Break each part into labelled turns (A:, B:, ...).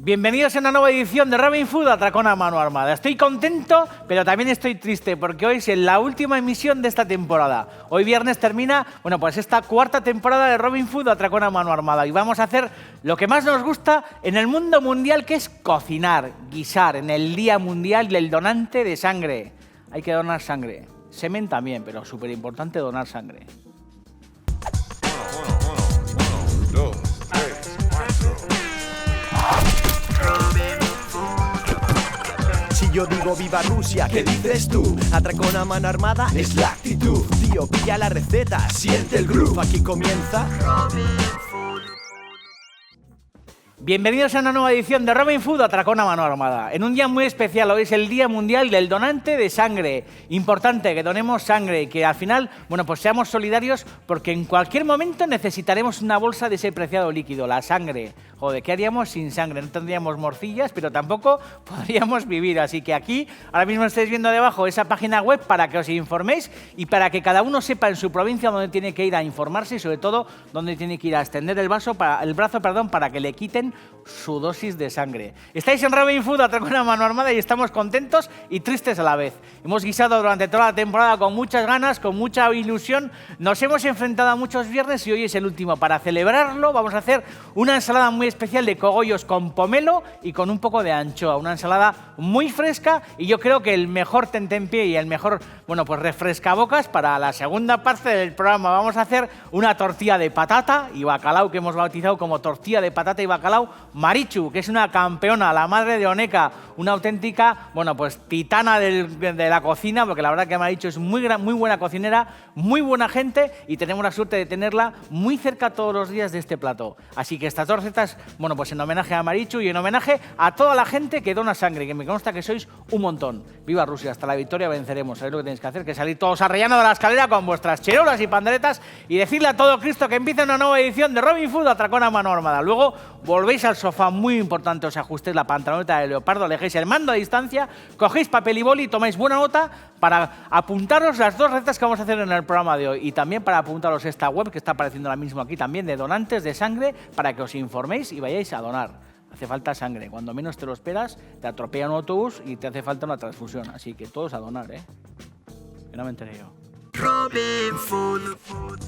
A: Bienvenidos a una nueva edición de Robin Food Atracón a mano armada. Estoy contento, pero también estoy triste porque hoy es la última emisión de esta temporada. Hoy viernes termina, pues esta cuarta temporada de Robin Food Atracón a mano armada y vamos a hacer lo que más nos gusta en el mundo mundial, que es cocinar, guisar, en el Día Mundial del Donante de Sangre. Hay que donar sangre. Semen también, pero súper importante donar sangre.
B: Si yo digo viva Rusia, ¿qué dices tú? Atracón a mano armada es la actitud. Tío, pilla la receta, siente el groove. Aquí comienza Robin Food.
A: Bienvenidos a una nueva edición de Robin Food Atracón a mano armada. En un día muy especial, hoy es el Día Mundial del Donante de Sangre. Importante que donemos sangre y que al final, pues seamos solidarios, porque en cualquier momento necesitaremos una bolsa de ese preciado líquido, la sangre. Joder, ¿qué haríamos sin sangre? No tendríamos morcillas, pero tampoco podríamos vivir. Así que aquí, ahora mismo estáis viendo debajo esa página web para que os informéis y para que cada uno sepa en su provincia dónde tiene que ir a informarse y sobre todo dónde tiene que ir a extender el brazo para que le quiten su dosis de sangre. Estáis en Robin Food Atracón a mano armada y estamos contentos y tristes a la vez. Hemos guisado durante toda la temporada con muchas ganas, con mucha ilusión. Nos hemos enfrentado a muchos viernes y hoy es el último. Para celebrarlo vamos a hacer una ensalada muy especial de cogollos con pomelo y con un poco de anchoa. Una ensalada muy fresca y yo creo que el mejor tentempié y el mejor, refrescabocas para la segunda parte del programa. Vamos a hacer una tortilla de patata y bacalao que hemos bautizado como tortilla de patata y bacalao Marichu, que es una campeona, la madre de Oneca, una auténtica, titana de la cocina, porque la verdad que Marichu es muy buena cocinera, muy buena gente y tenemos la suerte de tenerla muy cerca todos los días de este plató. Así que estas dos recetas, en homenaje a Marichu y en homenaje a toda la gente que dona sangre, que me consta que sois un montón. Viva Rusia, hasta la victoria venceremos. ¿Sabéis lo que tenéis que hacer? Que salir todos a rellano de la escalera con vuestras cherolas y panderetas y decirle a todo Cristo que empiece una nueva edición de Robin Food Atracón a mano armada. Luego volvéis al sofá, muy importante, os ajustéis la pantaloneta de leopardo, alejéis el mando a distancia, cogéis papel y boli y tomáis buena nota para apuntaros las dos recetas que vamos a hacer en el programa de hoy y también para apuntaros esta web que está apareciendo ahora mismo aquí también de donantes de sangre para que os informéis y vayáis a donar. Hace falta sangre, cuando menos te lo esperas te atropella un autobús y te hace falta una transfusión, así que todos a donar, que no me enteré yo.
B: Robin Food.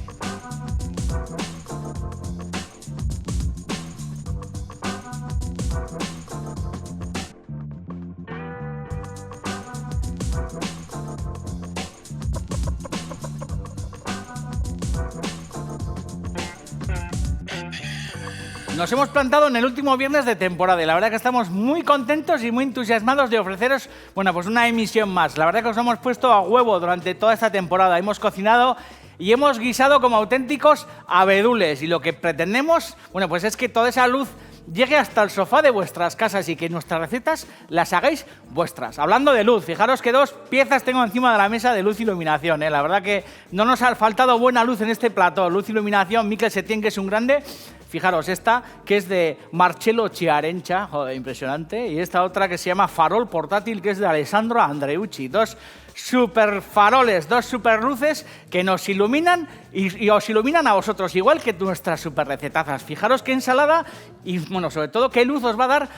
A: Nos hemos plantado en el último viernes de temporada y la verdad que estamos muy contentos y muy entusiasmados de ofreceros, una emisión más. La verdad que os hemos puesto a huevo durante toda esta temporada. Hemos cocinado y hemos guisado como auténticos abedules y lo que pretendemos, es que toda esa luz llegue hasta el sofá de vuestras casas y que nuestras recetas las hagáis vuestras. Hablando de luz, fijaros que dos piezas tengo encima de la mesa de luz e iluminación. La verdad que no nos ha faltado buena luz en este plató. Luz e iluminación, Miquel Setién, que es un grande. Fijaros, esta que es de Marcello Chiarencha, joder, impresionante. Y esta otra que se llama Farol Portátil, que es de Alessandro Andreucci. Dos super faroles, dos super luces que nos iluminan y os iluminan a vosotros, igual que nuestras super recetazas. Fijaros qué ensalada y, sobre todo, qué luz os va a dar,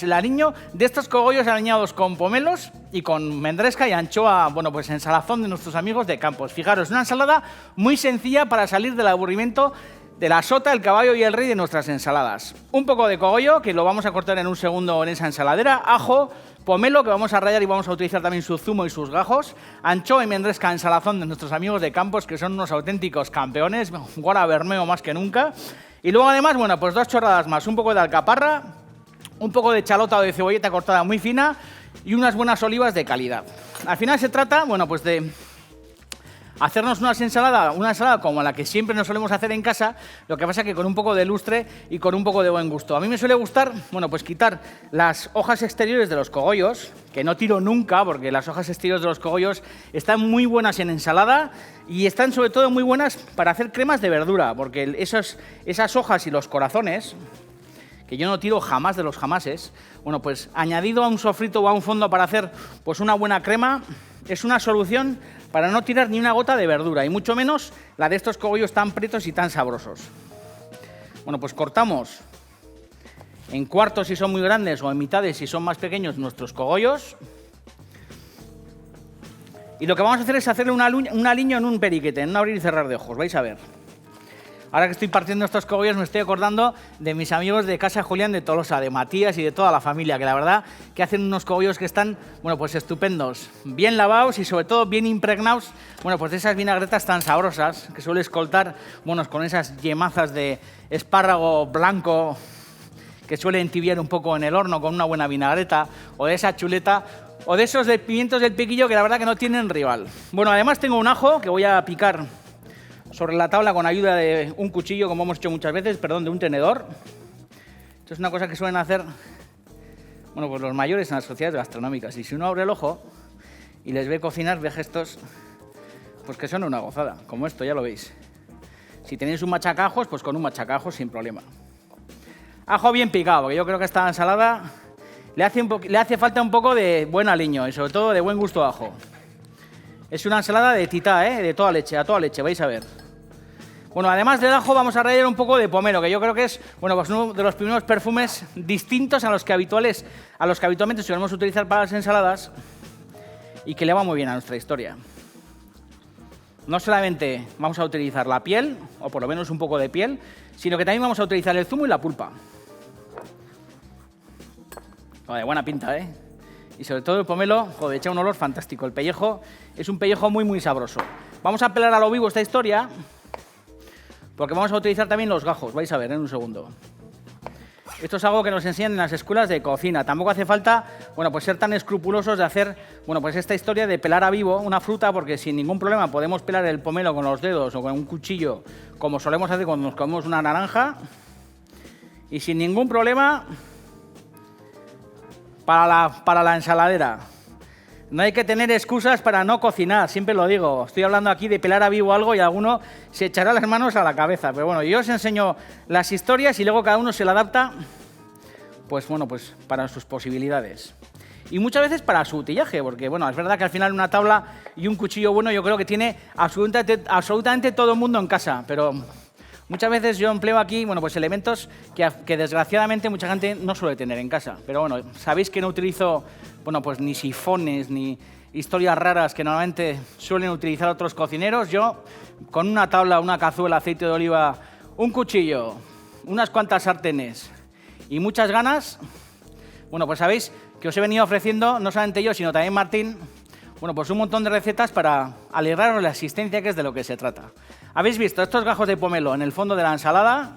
A: el aliño de estos cogollos aliñados con pomelos y con mendresca y anchoa, en salazón de nuestros amigos de Campos. Fijaros, una ensalada muy sencilla para salir del aburrimiento de la sota, el caballo y el rey de nuestras ensaladas. Un poco de cogollo, que lo vamos a cortar en un segundo en esa ensaladera, ajo, pomelo, que vamos a rallar y vamos a utilizar también su zumo y sus gajos, anchoa y mendresca en salazón de nuestros amigos de Campos, que son unos auténticos campeones, Guara Bermeo más que nunca. Y luego además, dos chorradas más, un poco de alcaparra, un poco de chalota o de cebolleta cortada muy fina y unas buenas olivas de calidad. Al final se trata, de hacernos una ensalada como la que siempre nos solemos hacer en casa, lo que pasa que con un poco de lustre y con un poco de buen gusto. A mí me suele gustar, quitar las hojas exteriores de los cogollos, que no tiro nunca, porque las hojas exteriores de los cogollos están muy buenas en ensalada y están sobre todo muy buenas para hacer cremas de verdura, porque esas hojas y los corazones, que yo no tiro jamás de los jamases, añadido a un sofrito o a un fondo para hacer una buena crema, es una solución para no tirar ni una gota de verdura, y mucho menos la de estos cogollos tan pretos y tan sabrosos. Cortamos en cuartos si son muy grandes o en mitades si son más pequeños nuestros cogollos. Y lo que vamos a hacer es hacerle un aliño en un periquete, en un abrir y cerrar de ojos, vais a ver. Ahora que estoy partiendo estos cogollos me estoy acordando de mis amigos de Casa Julián de Tolosa, de Matías y de toda la familia, que la verdad que hacen unos cogollos que están, bueno, pues estupendos, bien lavados y sobre todo bien impregnados, bueno, pues de esas vinagretas tan sabrosas que suele escoltar, bueno, con esas yemazas de espárrago blanco que suele entibiar un poco en el horno con una buena vinagreta, o de esa chuleta, o de esos de pimientos del piquillo que la verdad que no tienen rival. Bueno, además tengo un ajo que voy a picar sobre la tabla con ayuda de un cuchillo, como hemos hecho muchas veces, perdón, de un tenedor. Esto es una cosa que suelen hacer, bueno, pues los mayores en las sociedades gastronómicas. Y si uno abre el ojo y les ve cocinar, ve gestos, pues que son una gozada, como esto, ya lo veis. Si tenéis un machacajos, pues con un machacajos sin problema. Ajo bien picado, porque yo creo que esta ensalada le hace falta un poco de buen aliño y sobre todo de buen gusto ajo. Es una ensalada de titá, de toda leche, a toda leche, vais a ver. Bueno, además del ajo vamos a rallar un poco de pomelo, que yo creo que es, bueno, pues uno de los primeros perfumes distintos a los que habitualmente solemos utilizar para las ensaladas y que le va muy bien a nuestra historia. No solamente vamos a utilizar la piel, o por lo menos un poco de piel, sino que también vamos a utilizar el zumo y la pulpa. De buena pinta, ¿eh? Y sobre todo el pomelo, joder, echa un olor fantástico. El pellejo es un pellejo muy, muy sabroso. Vamos a pelar a lo vivo esta historia, porque vamos a utilizar también los gajos, vais a ver en un segundo. Esto es algo que nos enseñan en las escuelas de cocina. Tampoco hace falta, bueno, pues ser tan escrupulosos de hacer, bueno, pues esta historia de pelar a vivo una fruta, porque sin ningún problema podemos pelar el pomelo con los dedos o con un cuchillo, como solemos hacer cuando nos comemos una naranja, y sin ningún problema para la ensaladera. No hay que tener excusas para no cocinar, siempre lo digo. Estoy hablando aquí de pelar a vivo algo y alguno se echará las manos a la cabeza. Pero bueno, yo os enseño las historias y luego cada uno se la adapta, pues bueno, pues para sus posibilidades. Y muchas veces para su utillaje, porque bueno, es verdad que al final una tabla y un cuchillo bueno yo creo que tiene absolutamente todo el mundo en casa, pero muchas veces yo empleo aquí, bueno, pues elementos que desgraciadamente mucha gente no suele tener en casa. Pero bueno, sabéis que no utilizo, bueno, pues ni sifones, ni historias raras que normalmente suelen utilizar otros cocineros. Yo, con una tabla, una cazuela, aceite de oliva, un cuchillo, unas cuantas sartenes y muchas ganas, bueno, pues sabéis que os he venido ofreciendo, no solamente yo, sino también Martín, bueno, pues un montón de recetas para alegraros la existencia, que es de lo que se trata. ¿Habéis visto estos gajos de pomelo en el fondo de la ensalada?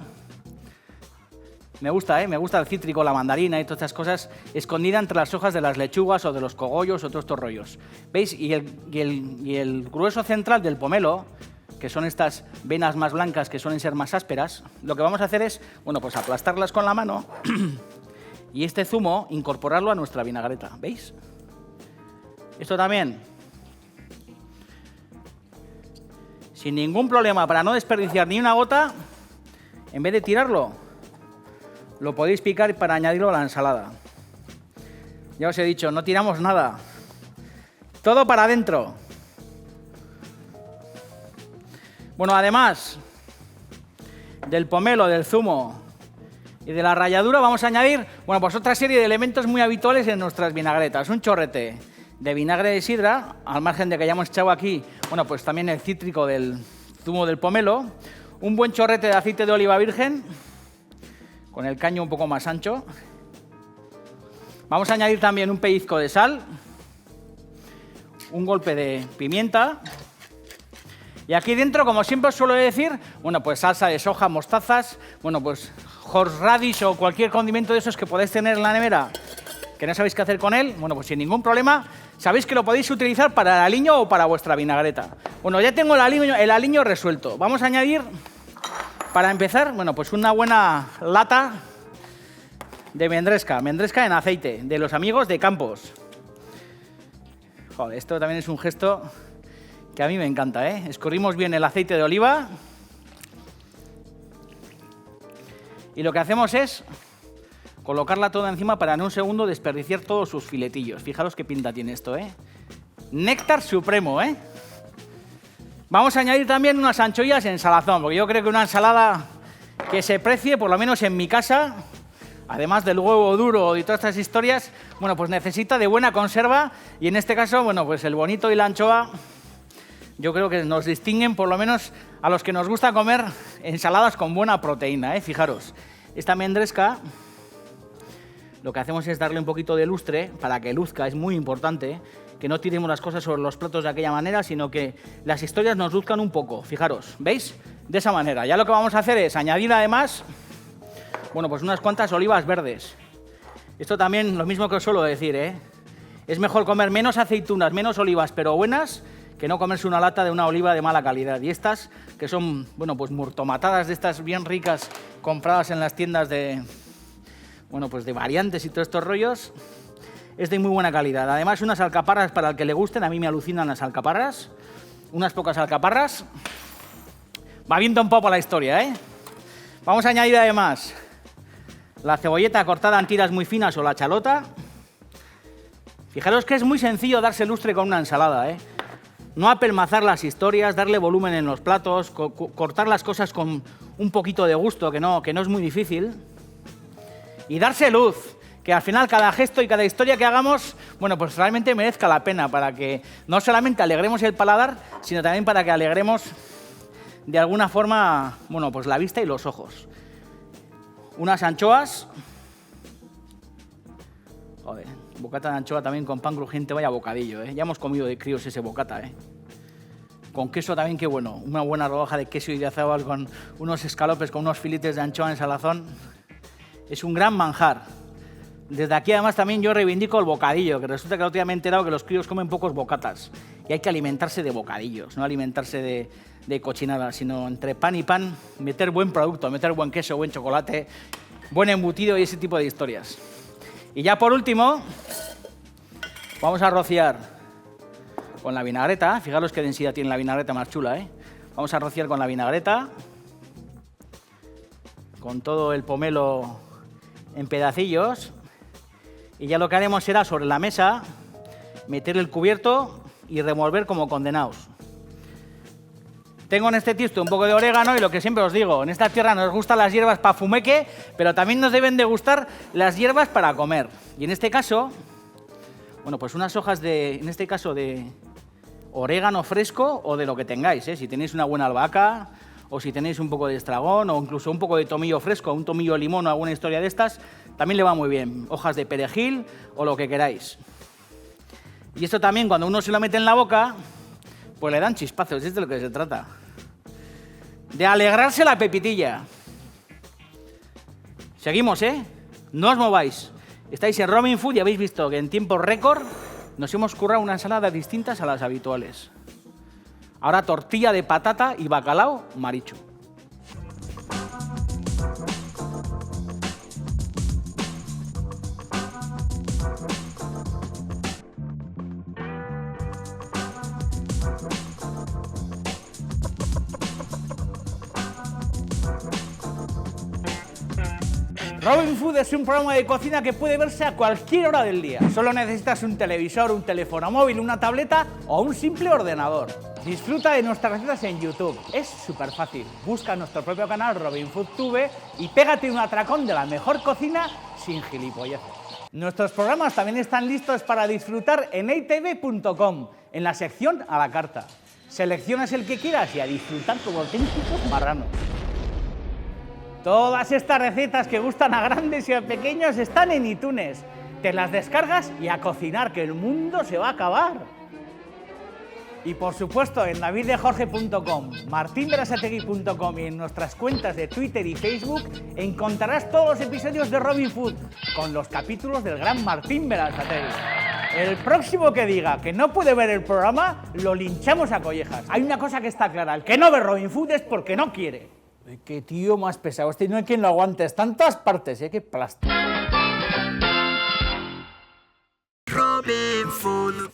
A: Me gusta, me gusta el cítrico, la mandarina y todas estas cosas escondidas entre las hojas de las lechugas o de los cogollos o todos estos rollos. ¿Veis? Y el grueso central del pomelo, que son estas venas más blancas que suelen ser más ásperas, lo que vamos a hacer es, bueno, pues aplastarlas con la mano y este zumo incorporarlo a nuestra vinagreta. ¿Veis? Esto también, sin ningún problema, para no desperdiciar ni una gota, en vez de tirarlo, lo podéis picar para añadirlo a la ensalada. Ya os he dicho, no tiramos nada. Todo para adentro. Bueno, además del pomelo, del zumo y de la ralladura, vamos a añadir, bueno, pues otra serie de elementos muy habituales en nuestras vinagretas. Un chorrete de vinagre de sidra, al margen de que hayamos echado aquí, bueno, pues también el cítrico del zumo del pomelo, un buen chorrete de aceite de oliva virgen, con el caño un poco más ancho. Vamos a añadir también un pellizco de sal, un golpe de pimienta, y aquí dentro, como siempre os suelo decir, bueno, pues salsa de soja, mostazas, bueno, pues horseradish o cualquier condimento de esos que podéis tener en la nevera, que no sabéis qué hacer con él, bueno, pues sin ningún problema, sabéis que lo podéis utilizar para el aliño o para vuestra vinagreta. Bueno, ya tengo el aliño resuelto. Vamos a añadir, para empezar, bueno, pues una buena lata de mendresca en aceite, de los amigos de Campos. Joder, esto también es un gesto que a mí me encanta, ¿eh? Escurrimos bien el aceite de oliva y lo que hacemos es colocarla toda encima para en un segundo desperdiciar todos sus filetillos. Fijaros qué pinta tiene esto, ¿eh? Néctar supremo, ¿eh? Vamos a añadir también unas anchoillas en salazón, porque yo creo que una ensalada que se precie, por lo menos en mi casa, además del huevo duro y todas estas historias, bueno, pues necesita de buena conserva y en este caso, bueno, pues el bonito y la anchoa yo creo que nos distinguen por lo menos a los que nos gusta comer ensaladas con buena proteína, ¿eh? Fijaros, esta mendresca lo que hacemos es darle un poquito de lustre para que luzca, es muy importante, que no tiremos las cosas sobre los platos de aquella manera, sino que las historias nos luzcan un poco, fijaros, ¿veis? De esa manera. Ya lo que vamos a hacer es añadir además, bueno, pues unas cuantas olivas verdes. Esto también, lo mismo que os suelo decir, ¿eh? Es mejor comer menos aceitunas, menos olivas, pero buenas, que no comerse una lata de una oliva de mala calidad. Y estas, que son, bueno, pues murtomatadas de estas bien ricas, compradas en las tiendas de, bueno, pues de variantes y todos estos rollos, es de muy buena calidad. Además, unas alcaparras para el que le gusten, a mí me alucinan las alcaparras, unas pocas alcaparras. Va viendo un poco la historia, ¿eh? Vamos a añadir además la cebolleta cortada en tiras muy finas o la chalota. Fijaros que es muy sencillo darse lustre con una ensalada, ¿eh? No apelmazar las historias, darle volumen en los platos, cortar las cosas con un poquito de gusto, que no es muy difícil. Y darse luz, que al final cada gesto y cada historia que hagamos, bueno, pues realmente merezca la pena, para que no solamente alegremos el paladar, sino también para que alegremos de alguna forma, bueno, pues la vista y los ojos. Unas anchoas. Joder, bocata de anchoa también con pan crujiente, vaya bocadillo, ¿eh? Ya hemos comido de críos ese bocata, ¿eh? Con queso también, qué bueno. Una buena rodaja de queso idiazábal con unos escalopes, con unos filetes de anchoa en salazón. Es un gran manjar. Desde aquí, además, también yo reivindico el bocadillo, que resulta que el otro día me he enterado que los críos comen pocos bocatas. Y hay que alimentarse de bocadillos, no alimentarse de cochinada, sino entre pan y pan, meter buen producto, meter buen queso, buen chocolate, buen embutido y ese tipo de historias. Y ya por último, vamos a rociar con la vinagreta. Fijaros qué densidad tiene la vinagreta más chula, ¿eh? Vamos a rociar con la vinagreta, con todo el pomelo en pedacillos. Y ya lo que haremos será sobre la mesa meter el cubierto y revolver como condenados. Tengo en este tiesto un poco de orégano y lo que siempre os digo, en esta tierra nos gustan las hierbas para fumeque, pero también nos deben de gustar las hierbas para comer. Y en este caso, bueno, pues unas hojas de, en este caso de orégano fresco o de lo que tengáis, ¿eh? Si tenéis una buena albahaca o si tenéis un poco de estragón o incluso un poco de tomillo fresco, un tomillo limón o alguna historia de estas, también le va muy bien. Hojas de perejil o lo que queráis. Y esto también, cuando uno se lo mete en la boca, pues le dan chispazos, es de lo que se trata. De alegrarse la pepitilla. Seguimos, ¿eh? No os mováis. Estáis en Robin Food y habéis visto que en tiempo récord nos hemos currado una ensalada distintas a las habituales. Ahora tortilla de patata y bacalao maricho. Robin Food es un programa de cocina que puede verse a cualquier hora del día. Solo necesitas un televisor, un teléfono móvil, una tableta o un simple ordenador. Disfruta de nuestras recetas en YouTube. Es súper fácil. Busca nuestro propio canal Robin Food Tube y pégate un atracón de la mejor cocina sin gilipolleces. Nuestros programas también están listos para disfrutar en eitv.com, en la sección a la carta. Seleccionas el que quieras y a disfrutar como auténticos marranos. Todas estas recetas que gustan a grandes y a pequeños están en iTunes. Te las descargas y a cocinar, que el mundo se va a acabar. Y por supuesto en daviddejorge.com, martinberasategui.com y en nuestras cuentas de Twitter y Facebook encontrarás todos los episodios de Robin Food con los capítulos del gran Martín Berasategui. El próximo que diga que no puede ver el programa, lo linchamos a collejas. Hay una cosa que está clara, el que no ve Robin Food es porque no quiere. Qué tío más pesado, este no hay quien lo aguante, está en todas partes, qué plástico. Robin Food.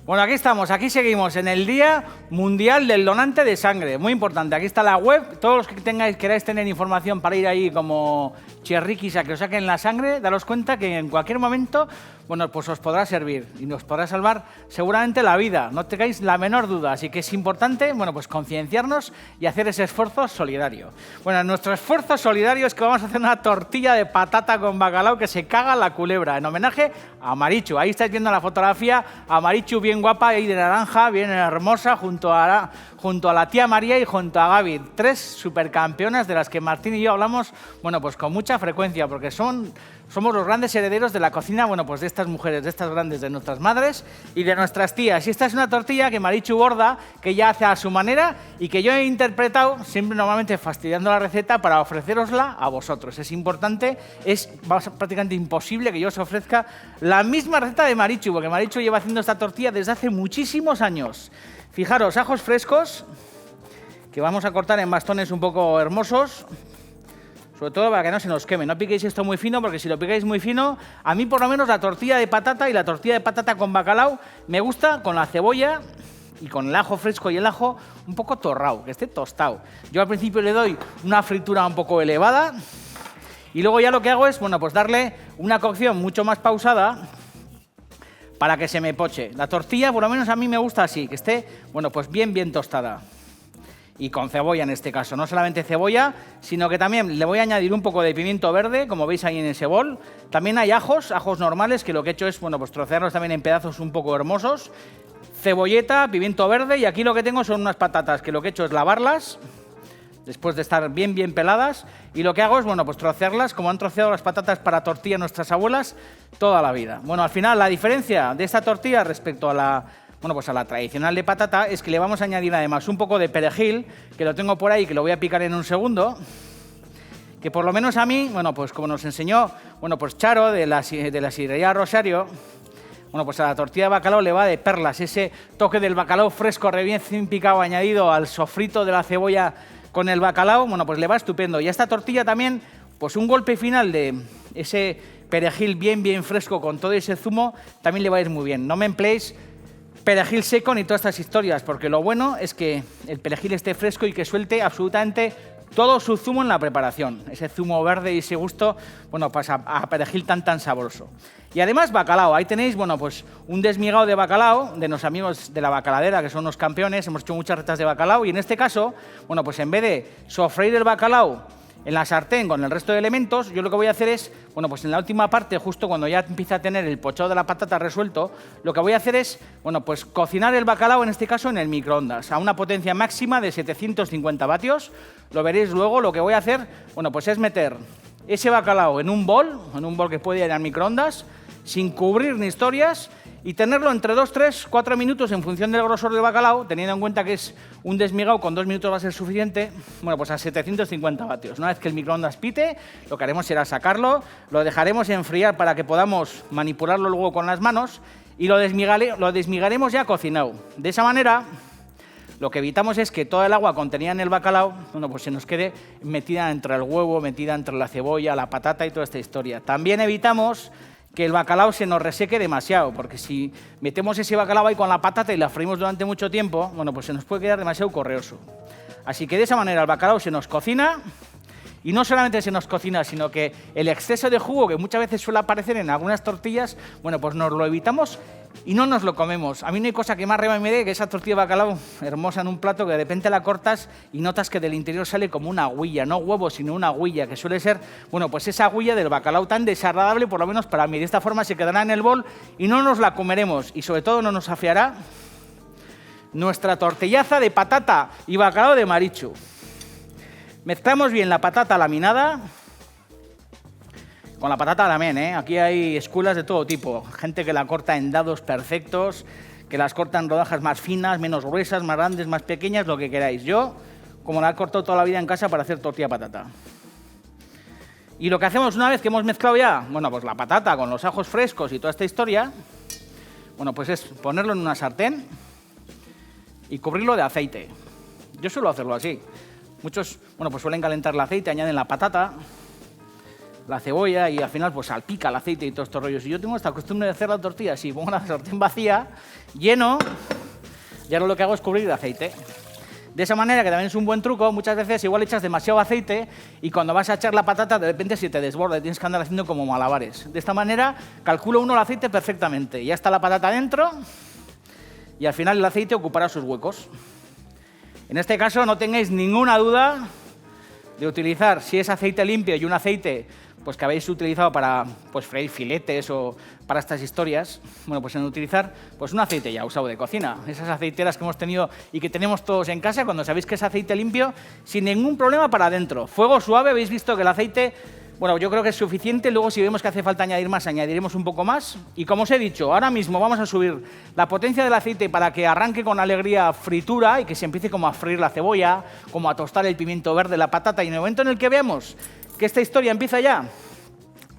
A: Bueno, aquí estamos, aquí seguimos en el Día Mundial del Donante de Sangre. Muy importante, aquí está la web. Todos los que queráis tener información para ir ahí como cherriquis a que os saquen la sangre, daros cuenta que en cualquier momento, bueno, pues os podrá servir y nos podrá salvar seguramente la vida. No tengáis la menor duda. Así que es importante, bueno, pues concienciarnos y hacer ese esfuerzo solidario. Bueno, nuestro esfuerzo solidario es que vamos a hacer una tortilla de patata con bacalao que se caga la culebra, en homenaje a Marichu. Ahí estáis viendo la fotografía, a Marichu bien guapa, ahí de naranja, bien hermosa, junto a la tía María y junto a Gaby. 3 supercampeonas de las que Martín y yo hablamos, bueno, pues con mucha frecuencia, porque somos los grandes herederos de la cocina, bueno, pues de estas mujeres, de estas grandes, de nuestras madres y de nuestras tías. Y esta es una tortilla que Marichu borda, que ella hace a su manera y que yo he interpretado, siempre normalmente fastidiando la receta, para ofrecerosla a vosotros. Es importante, es prácticamente imposible que yo os ofrezca la misma receta de Marichu, porque Marichu lleva haciendo esta tortilla desde hace muchísimos años. Fijaros, ajos frescos, que vamos a cortar en bastones un poco hermosos, sobre todo para que no se nos queme. No piquéis esto muy fino, porque si lo picáis muy fino, a mí por lo menos la tortilla de patata y la tortilla de patata con bacalao me gusta con la cebolla y con el ajo fresco y el ajo un poco torrado, que esté tostado. Yo al principio le doy una fritura un poco elevada y luego ya lo que hago es, bueno, pues darle una cocción mucho más pausada para que se me poche. La tortilla, por lo menos a mí me gusta así, que esté, bueno, pues bien tostada. Y con cebolla en este caso, no solamente cebolla, sino que también le voy a añadir un poco de pimiento verde, como veis ahí en ese bol. También hay ajos normales, que lo que he hecho es, bueno, pues trocearlos también en pedazos un poco hermosos. Cebolleta, pimiento verde, y aquí lo que tengo son unas patatas, que lo que he hecho es lavarlas, después de estar bien peladas, y lo que hago es, bueno, pues trocearlas como han troceado las patatas para tortilla nuestras abuelas toda la vida. Bueno, al final la diferencia de esta tortilla respecto a la tradicional de patata es que le vamos a añadir además un poco de perejil, que lo tengo por ahí, que lo voy a picar en un segundo, que por lo menos a mí, bueno, pues como nos enseñó, bueno, pues Charo de la sidrería Rosario, bueno, pues a la tortilla de bacalao le va de perlas, ese toque del bacalao fresco, recién picado, añadido al sofrito de la cebolla con el bacalao, bueno, pues le va estupendo. Y a esta tortilla también, pues un golpe final de ese perejil bien fresco con todo ese zumo, también le va a ir muy bien. No me empleéis perejil seco ni todas estas historias, porque lo bueno es que el perejil esté fresco y que suelte absolutamente todo su zumo en la preparación. Ese zumo verde y ese gusto, bueno, pues a perejil tan sabroso. Y además bacalao, ahí tenéis, bueno, pues un desmigado de bacalao de los amigos de la Bacaladera, que son los campeones. Hemos hecho muchas recetas de bacalao y en este caso, bueno, pues en vez de sofreír el bacalao en la sartén con el resto de elementos, yo lo que voy a hacer es, bueno, pues en la última parte, justo cuando ya empieza a tener el pochado de la patata resuelto, lo que voy a hacer es, bueno, pues cocinar el bacalao, en este caso en el microondas, a una potencia máxima de 750 vatios. Lo veréis luego. Lo que voy a hacer, bueno, pues es meter ese bacalao en un bol que puede ir al microondas, sin cubrir ni historias, y tenerlo entre 2, 3, 4 minutos en función del grosor del bacalao, teniendo en cuenta que es un desmigado, con 2 minutos va a ser suficiente, bueno, pues a 750 vatios. Una vez que el microondas pite, lo que haremos será sacarlo, lo dejaremos enfriar para que podamos manipularlo luego con las manos y lo desmigaremos ya cocinado. De esa manera, lo que evitamos es que toda el agua contenida en el bacalao, bueno, pues se nos quede metida entre el huevo, metida entre la cebolla, la patata y toda esta historia. También evitamos que el bacalao se nos reseque demasiado, porque si metemos ese bacalao ahí con la patata y la freímos durante mucho tiempo, bueno, pues se nos puede quedar demasiado correoso. Así que de esa manera el bacalao se nos cocina, y no solamente se nos cocina, sino que el exceso de jugo que muchas veces suele aparecer en algunas tortillas, bueno, pues nos lo evitamos y no nos lo comemos. A mí no hay cosa que más reba me dé que esa tortilla de bacalao hermosa en un plato, que de repente la cortas y notas que del interior sale como una agüilla, no huevo, sino una agüilla, que suele ser, bueno, pues esa agüilla del bacalao tan desagradable, por lo menos para mí. De esta forma se quedará en el bol y no nos la comeremos, y sobre todo no nos afiará nuestra tortillaza de patata y bacalao de Marichu. Mezclamos bien la patata laminada con la patata lamen, ¿eh? Aquí hay escuelas de todo tipo. Gente que la corta en dados perfectos, que las corta en rodajas más finas, menos gruesas, más grandes, más pequeñas, lo que queráis. Yo, como la he cortado toda la vida en casa para hacer tortilla de patata. Y lo que hacemos una vez que hemos mezclado ya, bueno, pues la patata con los ajos frescos y toda esta historia, bueno, pues es ponerlo en una sartén y cubrirlo de aceite. Yo suelo hacerlo así. Muchos, bueno, pues suelen calentar el aceite, añaden la patata, la cebolla y al final pues salpica el aceite y todos estos rollos. Y yo tengo esta costumbre de hacer la tortilla así, pongo la sartén vacía, lleno, y ahora lo que hago es cubrir de aceite. De esa manera, que también es un buen truco, muchas veces igual echas demasiado aceite y cuando vas a echar la patata de repente se te desborda, tienes que andar haciendo como malabares. De esta manera calcula uno el aceite perfectamente. Ya está la patata dentro y al final el aceite ocupará sus huecos. En este caso no tengáis ninguna duda de utilizar, si es aceite limpio y un aceite pues, que habéis utilizado para pues, freír filetes o para estas historias, bueno, pues en utilizar pues, un aceite ya usado de cocina. Esas aceiteras que hemos tenido y que tenemos todos en casa, cuando sabéis que es aceite limpio, sin ningún problema para adentro. Fuego suave, habéis visto que el aceite, bueno, yo creo que es suficiente. Luego, si vemos que hace falta añadir más, añadiremos un poco más. Y como os he dicho, ahora mismo vamos a subir la potencia del aceite para que arranque con alegría fritura y que se empiece como a freír la cebolla, como a tostar el pimiento verde, la patata. Y en el momento en el que veamos que esta historia empieza ya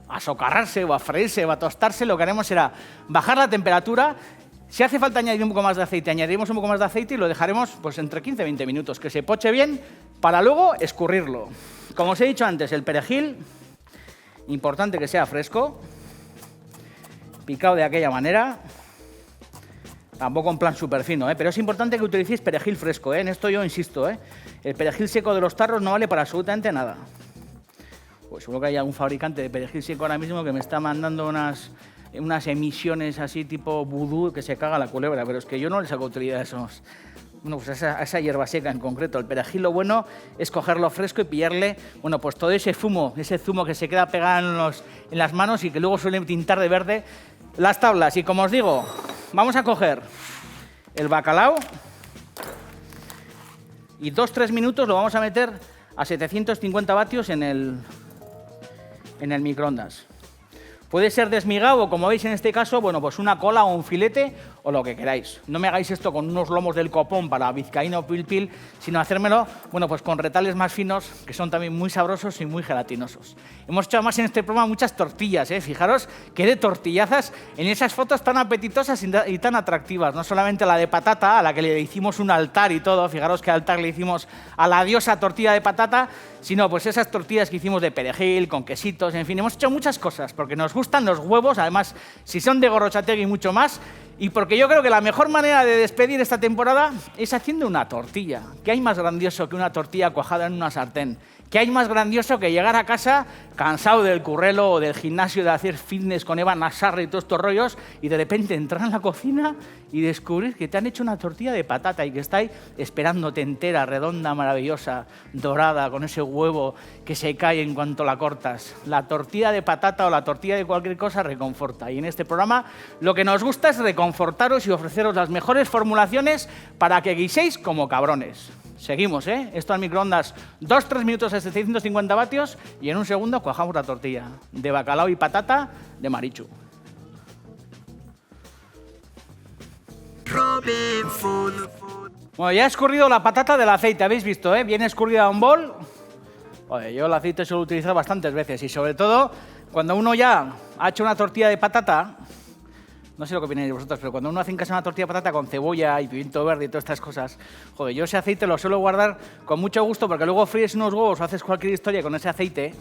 A: a socarrarse o a freírse o a tostarse, lo que haremos será bajar la temperatura. Si hace falta añadir un poco más de aceite, añadiremos un poco más de aceite y lo dejaremos pues, entre 15 y 20 minutos, que se poche bien para luego escurrirlo. Como os he dicho antes, el perejil, importante que sea fresco, picado de aquella manera, tampoco en plan súper fino, pero es importante que utilicéis perejil fresco, en esto yo insisto, el perejil seco de los tarros no vale para absolutamente nada. Pues seguro que hay algún fabricante de perejil seco ahora mismo que me está mandando unas emisiones así tipo vudú que se caga la culebra, pero es que yo no les hago utilidad a esos. Bueno, pues a esa hierba seca en concreto. El perejil lo bueno es cogerlo fresco y pillarle, bueno, pues todo ese zumo que se queda pegado en las manos y que luego suele tintar de verde las tablas. Y como os digo, vamos a coger el bacalao y 2-3 minutos lo vamos a meter a 750 vatios en el microondas. Puede ser desmigado, como veis en este caso, bueno, pues una cola o un filete o lo que queráis. No me hagáis esto con unos lomos del copón para vizcaíno pil, sino hacérmelo, bueno, pues con retales más finos, que son también muy sabrosos y muy gelatinosos. Hemos hecho además en este programa muchas tortillas, Fijaros qué de tortillazas en esas fotos tan apetitosas y tan atractivas. No solamente la de patata, a la que le hicimos un altar y todo, fijaros qué altar le hicimos a la diosa tortilla de patata, sino pues esas tortillas que hicimos de perejil, con quesitos, en fin, hemos hecho muchas cosas, porque nos gustan los huevos, además, si son de Gorrotxategi mucho más, y porque yo creo que la mejor manera de despedir esta temporada es haciendo una tortilla. ¿Qué hay más grandioso que una tortilla cuajada en una sartén? ¿Qué hay más grandioso que llegar a casa cansado del currelo o del gimnasio de hacer fitness con Eva Nassarra y todos estos rollos y de repente entrar en la cocina y descubrir que te han hecho una tortilla de patata y que está ahí esperándote entera, redonda, maravillosa, dorada, con ese huevo que se cae en cuanto la cortas? La tortilla de patata o la tortilla de cualquier cosa reconforta. Y en este programa lo que nos gusta es reconfortaros y ofreceros las mejores formulaciones para que guiséis como cabrones. Seguimos, esto al microondas 2-3 minutos a 750 vatios y en un segundo cuajamos la tortilla de bacalao y patata de Marichu. Bueno, ya he escurrido la patata del aceite, habéis visto, viene escurrida a un bol. Oye, yo el aceite suelo utilizar bastantes veces y sobre todo cuando uno ya ha hecho una tortilla de patata. No sé lo que opináis vosotros, pero cuando uno hace en casa una tortilla de patata con cebolla y pimiento verde y todas estas cosas, joder, yo ese aceite lo suelo guardar con mucho gusto porque luego fríes unos huevos o haces cualquier historia con ese aceite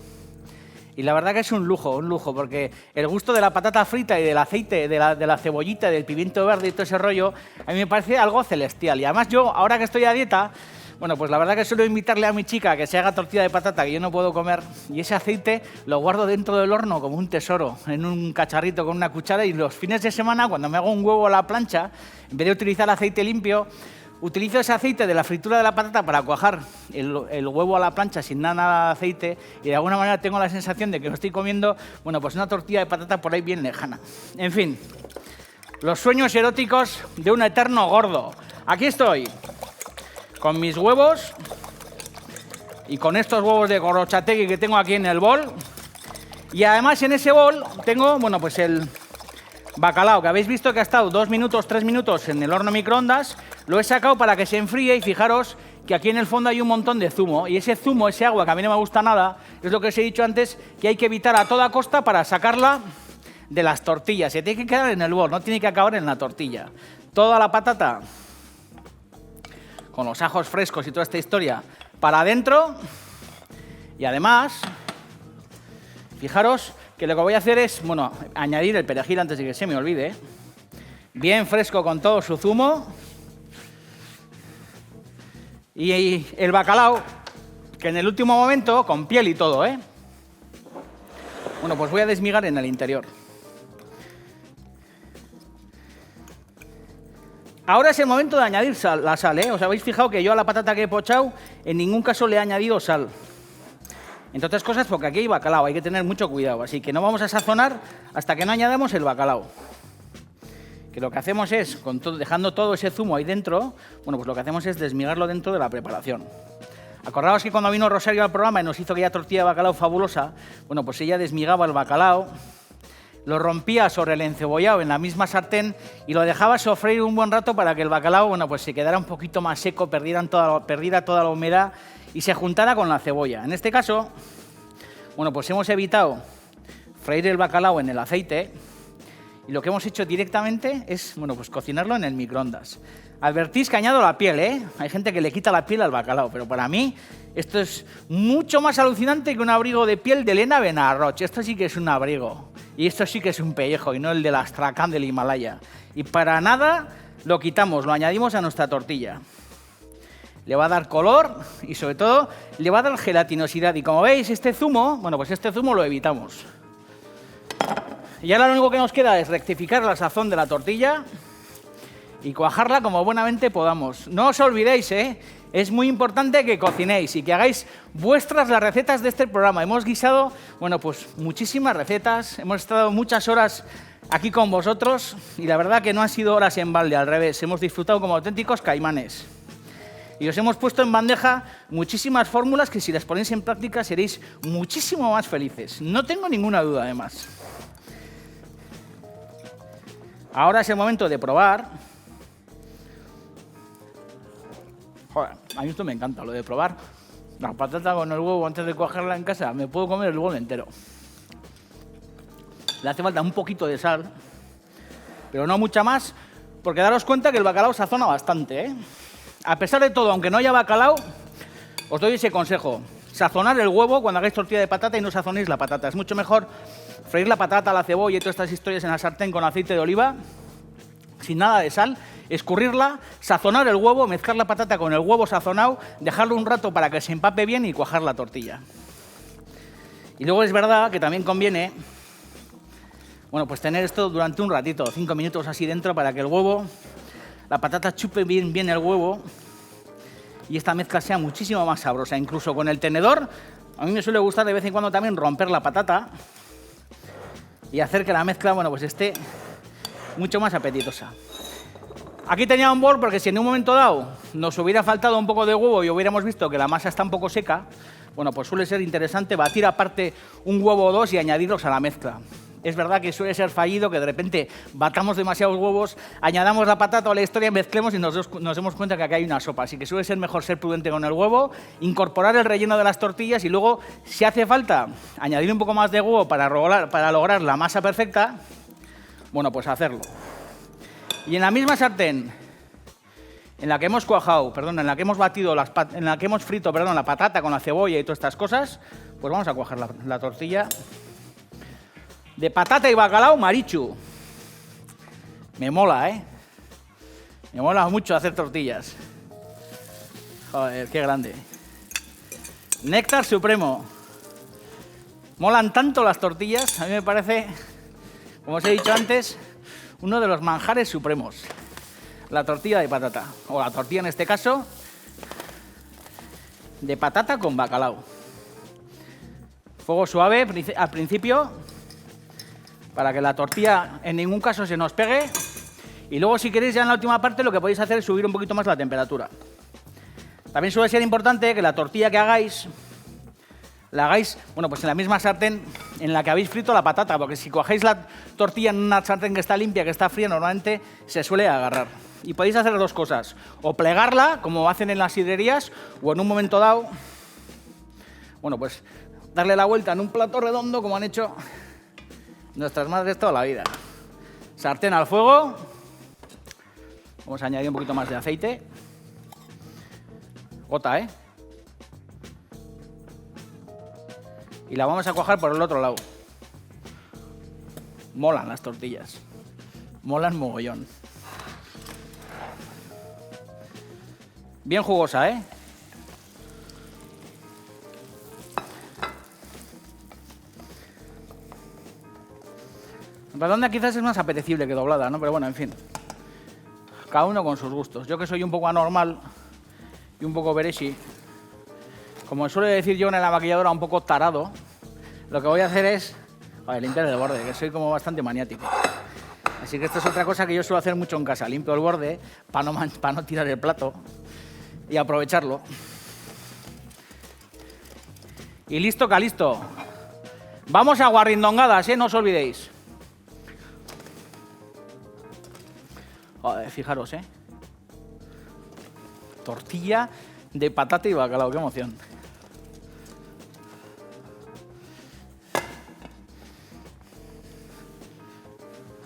A: y la verdad que es un lujo, porque el gusto de la patata frita y del aceite, de la cebollita, del pimiento verde y todo ese rollo, a mí me parece algo celestial. Y además yo, ahora que estoy a dieta, bueno, pues la verdad que suelo invitarle a mi chica a que se haga tortilla de patata que yo no puedo comer y ese aceite lo guardo dentro del horno como un tesoro, en un cacharrito con una cuchara y los fines de semana cuando me hago un huevo a la plancha, en vez de utilizar aceite limpio, utilizo ese aceite de la fritura de la patata para cuajar el huevo a la plancha sin nada de aceite y de alguna manera tengo la sensación de que lo estoy comiendo, bueno, pues una tortilla de patata por ahí bien lejana. En fin, los sueños eróticos de un eterno gordo. Aquí estoy, con mis huevos y con estos huevos de Gorrotxategi que tengo aquí en el bol. Y además en ese bol tengo, bueno, pues el bacalao, que habéis visto que ha estado 2 minutos, 3 minutos en el horno microondas. Lo he sacado para que se enfríe y fijaros que aquí en el fondo hay un montón de zumo. Y ese zumo, ese agua que a mí no me gusta nada, es lo que os he dicho antes, que hay que evitar a toda costa para sacarla de las tortillas. Se tiene que quedar en el bol, no tiene que acabar en la tortilla. Toda la patata con los ajos frescos y toda esta historia para adentro. Y además, Fijaros que lo que voy a hacer es, bueno, añadir el perejil antes de que se me olvide. Bien fresco con todo su zumo. Y el bacalao, que en el último momento, con piel y todo, ¿eh? Bueno, pues voy a desmigar en el interior. Ahora es el momento de añadir la sal, ¿eh? Os habéis fijado que yo a la patata que he pochado en ningún caso le he añadido sal. Entre otras cosas porque aquí hay bacalao, hay que tener mucho cuidado. Así que no vamos a sazonar hasta que no añadamos el bacalao. Que lo que hacemos es, dejando todo ese zumo ahí dentro, bueno, pues lo que hacemos es desmigarlo dentro de la preparación. Acordaos que cuando vino Rosario al programa y nos hizo aquella tortilla de bacalao fabulosa, bueno, pues ella desmigaba el bacalao, lo rompía sobre el encebollado en la misma sartén y lo dejaba sofreír un buen rato para que el bacalao, bueno, pues se quedara un poquito más seco, perdiera toda la humedad y se juntara con la cebolla. En este caso, bueno, pues hemos evitado freír el bacalao en el aceite y lo que hemos hecho directamente es, bueno, pues cocinarlo en el microondas. Advertís que añado la piel, ¿eh? Hay gente que le quita la piel al bacalao, pero para mí esto es mucho más alucinante que un abrigo de piel de Elena Benarroch. Esto sí que es un abrigo. Y esto sí que es un pellejo y no el del Astrakhan del Himalaya. Y para nada lo quitamos, lo añadimos a nuestra tortilla. Le va a dar color y sobre todo le va a dar gelatinosidad. Y como veis, este zumo, bueno, pues este zumo lo evitamos. Y ahora lo único que nos queda es rectificar la sazón de la tortilla y cuajarla como buenamente podamos. No os olvidéis, es muy importante que cocinéis y que hagáis vuestras las recetas de este programa. Hemos guisado, bueno, pues muchísimas recetas, hemos estado muchas horas aquí con vosotros y la verdad que no han sido horas en balde, al revés, hemos disfrutado como auténticos caimanes. Y os hemos puesto en bandeja muchísimas fórmulas que si las ponéis en práctica seréis muchísimo más felices. No tengo ninguna duda, además. Ahora es el momento de probar. Joder, a mí esto me encanta, lo de probar la patata con el huevo antes de cogerla en casa. Me puedo comer el huevo entero. Le hace falta un poquito de sal, pero no mucha más, porque daros cuenta que el bacalao sazona bastante, ¿eh? A pesar de todo, aunque no haya bacalao, os doy ese consejo. Sazonar el huevo cuando hagáis tortilla de patata y no sazonéis la patata. Es mucho mejor freír la patata, la cebolla y todas estas historias en la sartén con aceite de oliva, sin nada de sal, escurrirla, sazonar el huevo, mezclar la patata con el huevo sazonado, dejarlo un rato para que se empape bien y cuajar la tortilla. Y luego es verdad que también conviene, bueno, pues tener esto durante un ratito, 5 minutos así dentro para que el huevo, la patata chupe bien el huevo y esta mezcla sea muchísimo más sabrosa. Incluso con el tenedor, a mí me suele gustar de vez en cuando también romper la patata y hacer que la mezcla, bueno, pues esté mucho más apetitosa. Aquí tenía un bol porque si en un momento dado nos hubiera faltado un poco de huevo y hubiéramos visto que la masa está un poco seca, bueno, pues suele ser interesante batir aparte un huevo o dos y añadirlos a la mezcla. Es verdad que suele ser fallido que de repente batamos demasiados huevos, añadamos la patata o la historia, mezclemos y nos demos cuenta que aquí hay una sopa. Así que suele ser mejor ser prudente con el huevo, incorporar el relleno de las tortillas y luego, si hace falta, añadir un poco más de huevo para lograr la masa perfecta, bueno, pues hacerlo. Y en la misma sartén en la que hemos en la que hemos batido, en la que hemos frito, la patata con la cebolla y todas estas cosas, pues vamos a cuajar la tortilla de patata y bacalao Marichu. Me mola, ¿eh? Me mola mucho hacer tortillas. Joder, qué grande. Néctar supremo. Molan tanto las tortillas, a mí me parece, como os he dicho antes, uno de los manjares supremos. La tortilla de patata, o la tortilla en este caso, de patata con bacalao. Fuego suave al principio, para que la tortilla en ningún caso se nos pegue. Y luego, si queréis, ya en la última parte lo que podéis hacer es subir un poquito más la temperatura. También suele ser importante que la tortilla que hagáis, la hagáis, bueno, pues en la misma sartén en la que habéis frito la patata, porque si cojáis la tortilla en una sartén que está limpia, que está fría, normalmente se suele agarrar. Y podéis hacer dos cosas, o plegarla, como hacen en las sidrerías, o en un momento dado, bueno, pues darle la vuelta en un plato redondo, como han hecho nuestras madres toda la vida. Sartén al fuego. Vamos a añadir un poquito más de aceite. Gota, ¿eh? Y la vamos a cuajar por el otro lado. Molan las tortillas. Molan mogollón. Bien jugosa, ¿eh? Redonda quizás es más apetecible que doblada, ¿no? Pero bueno, en fin. Cada uno con sus gustos. Yo que soy un poco anormal y un poco bereshi, como suele decir yo en la maquilladora, un poco tarado, lo que voy a hacer es limpiar el borde, que soy como bastante maniático. Así que esto es otra cosa que yo suelo hacer mucho en casa. Limpio el borde para no tirar el plato y aprovecharlo. Y listo, calisto. Vamos a guarrindongadas, no os olvidéis. Joder, fijaros, tortilla de patata y bacalao, qué emoción.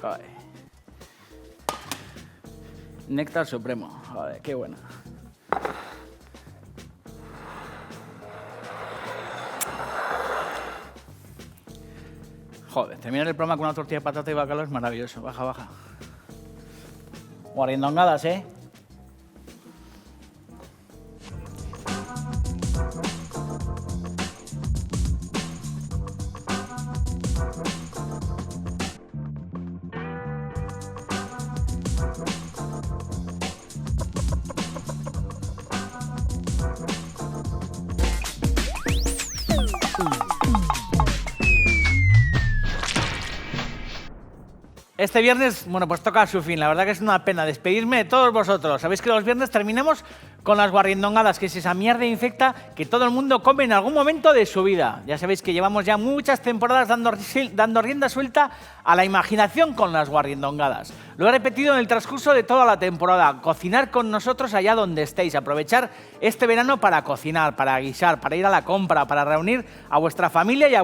A: Joder. Néctar supremo, joder, qué buena. Joder, terminar el programa con una tortilla de patata y bacalao es maravilloso. Baja, baja. Guarrindongadas, Este viernes, bueno, pues toca a su fin. La verdad que es una pena despedirme de todos vosotros. Sabéis que los viernes terminemos con las guarrindongadas, que es esa mierda infecta que todo el mundo come en algún momento de su vida. Ya sabéis que llevamos ya muchas temporadas dando rienda suelta a la imaginación con las guarrindongadas. Lo he repetido en el transcurso de toda la temporada. Cocinar con nosotros allá donde estéis. Aprovechar este verano para cocinar, para guisar, para ir a la compra, para reunir a vuestra familia y a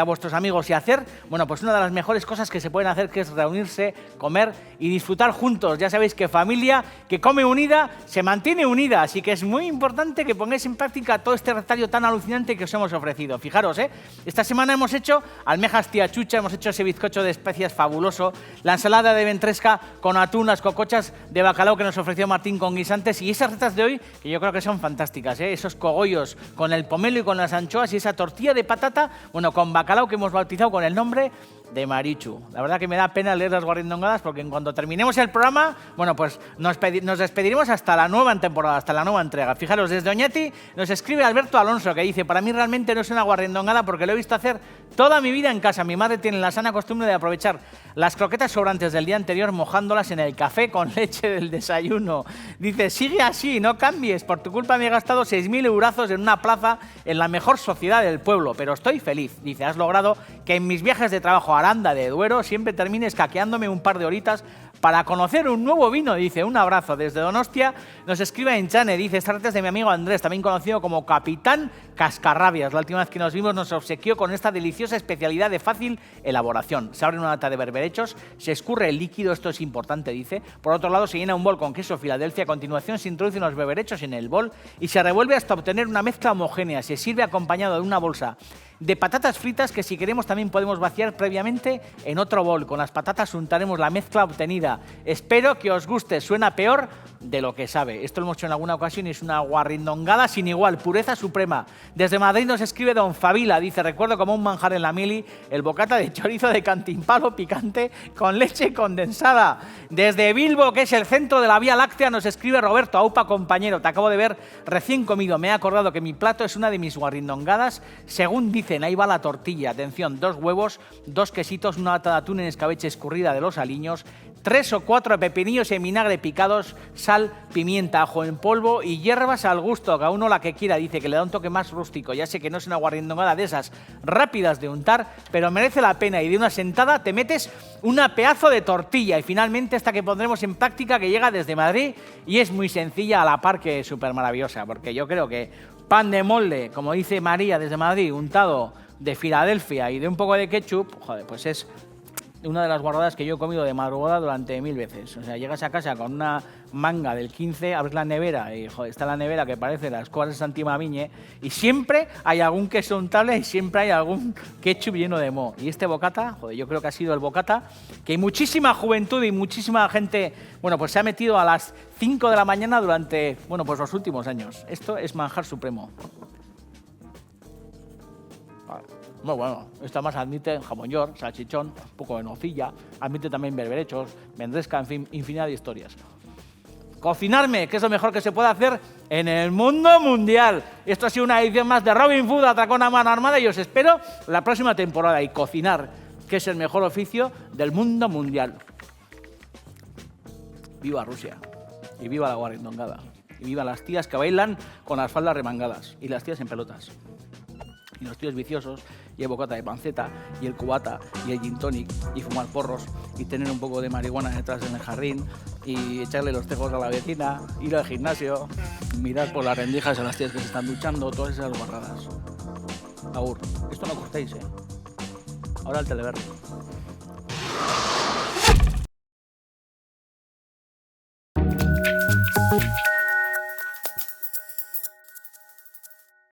A: vuestros amigos y hacer, bueno, pues una de las mejores cosas que se pueden hacer, que es reunirse, comer y disfrutar juntos. Ya sabéis que familia que come unida se mantiene unida, así que es muy importante que pongáis en práctica todo este recetario tan alucinante que os hemos ofrecido. Fijaros, esta semana hemos hecho almejas tía Chucha, hemos hecho ese bizcocho de especias fabuloso, la ensalada de ventresca con atún, las cocochas de bacalao que nos ofreció Martín con guisantes y esas recetas de hoy que yo creo que son fantásticas, esos cogollos con el pomelo y con las anchoas y esa tortilla de patata, bueno, con bacalao que hemos bautizado con el nombre de Marichu. La verdad que me da pena leer las guarrindongadas porque en cuanto terminemos el programa, bueno, pues nos despediremos hasta la nueva temporada, hasta la nueva entrega. Fijaros, desde Oñati nos escribe Alberto Alonso que dice: para mí realmente no es una guarrindongada porque lo he visto hacer toda mi vida en casa. Mi madre tiene la sana costumbre de aprovechar las croquetas sobrantes del día anterior mojándolas en el café con leche del desayuno. Dice: sigue así, no cambies. Por tu culpa me he gastado 6.000 eurazos en una plaza en la mejor sociedad del pueblo, pero estoy feliz. Dice: has logrado que en mis viajes de trabajo a Aranda de Duero siempre termine escaqueándome un par de horitas para conocer un nuevo vino. Dice: un abrazo. Desde Donostia nos escribe Enchane, dice: esta receta es de mi amigo Andrés, también conocido como Capitán Cascarrabias. La última vez que nos vimos nos obsequió con esta deliciosa especialidad de fácil elaboración. Se abre una lata de berberechos, se escurre el líquido, esto es importante, dice. Por otro lado, se llena un bol con queso Filadelfia. A continuación se introducen los berberechos en el bol y se revuelve hasta obtener una mezcla homogénea. Se sirve acompañado de una bolsa de patatas fritas que, si queremos, también podemos vaciar previamente en otro bol. Con las patatas untaremos la mezcla obtenida. Espero que os guste, suena peor de lo que sabe. Esto lo hemos hecho en alguna ocasión y es una guarrindongada sin igual, pureza suprema. Desde Madrid nos escribe Don Fabila, dice: recuerdo como un manjar en la mili el bocata de chorizo de cantimpalo picante con leche condensada. Desde Bilbo, que es el centro de la Vía Láctea, nos escribe Roberto: aupa compañero, te acabo de ver recién comido, me he acordado que mi plato es una de mis guarrindongadas, según dicen. Ahí va la tortilla, atención: 2 huevos, 2 quesitos, una lata de atún en escabeche escurrida de los aliños, 3 o 4 pepinillos en vinagre picados, sal, pimienta, ajo en polvo y hierbas al gusto, cada uno la que quiera. Dice que le da un toque más rústico. Ya sé que no es una guarrindongada de esas rápidas de untar, pero merece la pena, y de una sentada te metes una pedazo de tortilla. Y finalmente esta que pondremos en práctica, que llega desde Madrid y es muy sencilla a la par que súper maravillosa, porque yo creo que pan de molde, como dice María desde Madrid, untado de Filadelfia y de un poco de ketchup, joder, pues es una de las guardadas que yo he comido de madrugada durante 1000 veces. O sea, llegas a casa con una manga del 15, abres la nevera y joder, está la nevera que parece las cosas de Santi Mamiñe y siempre hay algún queso untable y siempre hay algún ketchup lleno de moho. Y este bocata, joder, yo creo que ha sido el bocata que muchísima juventud y muchísima gente, bueno, pues se ha metido a las 5 de la mañana durante, bueno, pues los últimos años. Esto es manjar supremo. Muy bueno, esto más admite jamón york, salchichón, un poco de nocilla, admite también berberechos, vendresca, en fin, infinidad de historias. Cocinarme, que es lo mejor que se puede hacer en el mundo mundial. Esto ha sido una edición más de Robin Food, Atracón a mano armada, y os espero la próxima temporada. Y cocinar, que es el mejor oficio del mundo mundial. Viva Rusia, y viva la guarindongada, y viva las tías que bailan con las faldas remangadas, y las tías en pelotas. Y los tíos viciosos, y el bocata de panceta, y el cubata, y el gin tonic, y fumar porros, y tener un poco de marihuana detrás en el jardín, y echarle los tejos a la vecina, ir al gimnasio, mirar por las rendijas a las tías que se están duchando, todas esas guarradas. Agur, esto no cortéis, ¿eh? Ahora el Teleberri.